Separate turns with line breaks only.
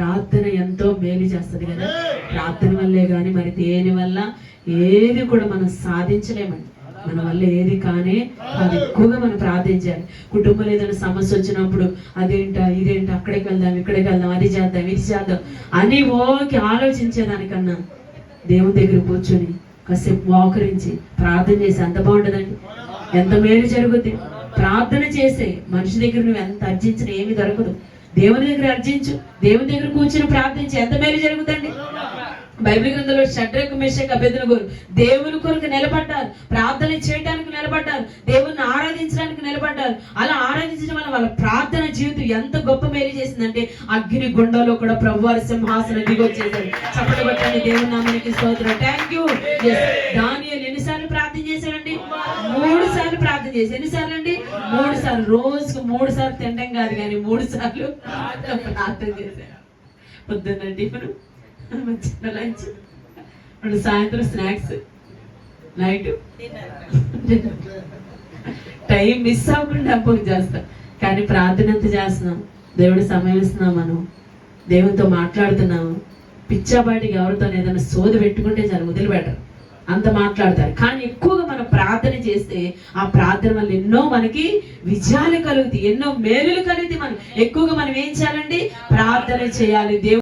ప్రార్థన ఎంతో మేలు చేస్తుంది కదా. ప్రార్థన వల్లే కానీ మరి దేని వల్ల ఏది కూడా మనం సాధించలేమండి. మన వల్ల ఏది కానీ అది ఎక్కువగా మనం ప్రార్థించాలి. కుటుంబంలో ఏదైనా సమస్య వచ్చినప్పుడు అదేంటా ఇదేంటా, అక్కడికి వెళ్దాం ఇక్కడికి వెళ్దాం, అది చేద్దాం ఇది చేద్దాం అని ఓకే ఆలోచించేదానికన్నా దేవుని దగ్గర కూర్చొని కాసేపు మోకరించి ప్రార్థన చేసి ఎంత బాగుంటుందండి, ఎంత మేలు జరుగుద్ది. ప్రార్థన చేసే మనిషి దగ్గర నువ్వు ఎంత అర్జించినా ఏమి దొరకదు. దేవుని దగ్గర అర్జించు, దేవుని దగ్గర కూర్చొని ప్రార్థించి ఎంత మేలు జరుగుతుంది. బైబిల్ గ్రంథంలో షడ్రకు మెషకు అబేద్నెగోలు దేవుని కొరకు నిలబడ్డారు, ప్రార్థన చేయడానికి నిలబడ్డారు, దేవుని ఆరాధించడానికి నిలబడ్డారు. అలా ఆరాధించడం వల్ల వాళ్ళ ప్రార్థన జీవితం ఎంత గొప్ప మేలు చేసిందంటే అగ్ని గుండంలో కూడా ప్రభువారి సింహాసనం దిగొచ్చేసారు. చప్పట్లు కొట్టండి దేవుని నామానికి స్తోత్రం. Thank you. దానియేలు ఎన్నిసార్లు ప్రార్థన చేశాడండి? 3 సార్లు ప్రార్థన చేసి. ఎన్నిసార్లు అండి? 3 సార్లు. రోజుకు 3 సార్లు తినడం కాదు కానీ 3 సార్లు ప్రార్థన చేశాడు. పొద్దున్న టిఫిన్, మధ్యాహ్నం లంచ్, సాయంత్రం స్నాక్స్, నైట్ టైం మిస్ అవ్వకుండా అప్పుడు చేస్తాం. కానీ ప్రార్థన ఎంత చేస్తున్నాం, దేవుడి సమయం ఇస్తున్నాం, మనం దేవునితో మాట్లాడుతున్నాము. పిచ్చాబాటికి ఎవరితో ఏదైనా సోది పెట్టుకుంటే చాలు, వదిలిపెట్టరు, అంత మాట్లాడతారు. కానీ ఎక్కువగా మనం ప్రార్థన చేస్తే ఆ ప్రార్థన వల్ల ఎన్నో మనకి విజయాలు కలుగుతాయి, ఎన్నో మేలులు కలుగుతాయి. మనం ఎక్కువగా మనం ఏం చేయాలండి? ప్రార్థన చేయాలి. దేవుడు